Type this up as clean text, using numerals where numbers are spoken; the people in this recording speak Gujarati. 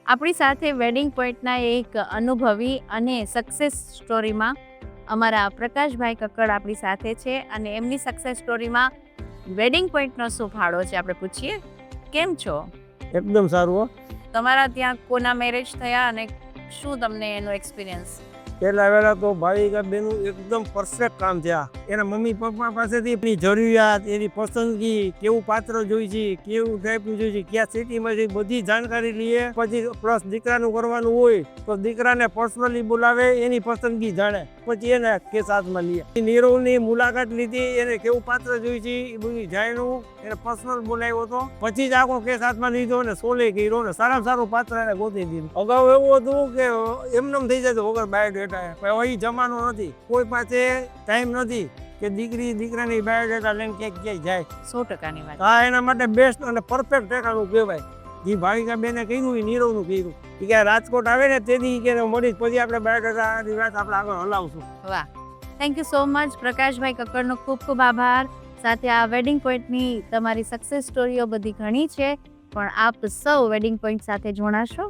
આપણી સાથે વેડિંગ પોઈન્ટના એક અનુભવી અને સક્સેસ સ્ટોરીમાં અમારા પ્રકાશભાઈ કક્કડ આપણી સાથે છે અને એમની સક્સેસ સ્ટોરીમાં વેડિંગ પોઈન્ટનો શું ફાળો છે આપણે પૂછીએ. કેમ છો? એકદમ સારું હો. તમારા ત્યાં કોના મેરેજ થયા અને શું તમને એનો એક્સપિરિયન્સ? પહેલા વહેલા તો ભાવિકા બેનું એકદમ પરફેક્ટ કામ થયા. એના મમ્મી પપ્પા પાસેથી એની જરૂરિયાત, એની પસંદગી, કેવું પાત્ર જોઈ છે, કેવું ટાઈપનું જોઈ છે, ક્યાં સિટીમાં છે, બધી જાણકારી લઈએ. પછી પ્લસ દીકરાનું કરવાનું હોય તો દીકરાને પર્સનલી બોલાવે, એની પસંદગી જાણે, પછી એને કેસ હાથમાં લઈએ. નીરવની મુલાકાત લીધી, એને કેવું પાત્ર જોઈ છે એ બધું જાણ્યું, એને પર્સનલ બોલાવ્યો હતો, પછી જ આખો કેસ હાથમાં લીધો અને સોલે કર્યો ને સારામાં સારું પાત્ર એને ગોતી દીધું. અગાઉ એવું હતું કે એમનેમ થઈ જાય વગર બાયોડેટા. હવે જમાનો નથી, કોઈ પાસે ટાઈમ નથી કે દીકરાની બાયોડેટા લઈને ક્યાંય જાય. 100%ની વાત. હા, એના માટે બેસ્ટ અને પરફેક્ટ ઠેકાણું કહેવાય. જે ભાવિકા બેને કર્યું એ નીરવનું કર્યું. કે રાજકોટ આવે ને તેથી કે મળી પછી આપણે બાયોડેટાની વાત આપણે આગળ હલાવશું. વાહ, થેન્ક યુ સો મચ પ્રકાશભાઈ કક્કડનો ખૂબ ખૂબ આભાર. સાથે આ વેડિંગ પોઈન્ટની તમારી સક્સેસ સ્ટોરીઓ બધી ઘણી છે, પણ આપ સૌ વેડિંગ પોઈન્ટ સાથે જોડાશો.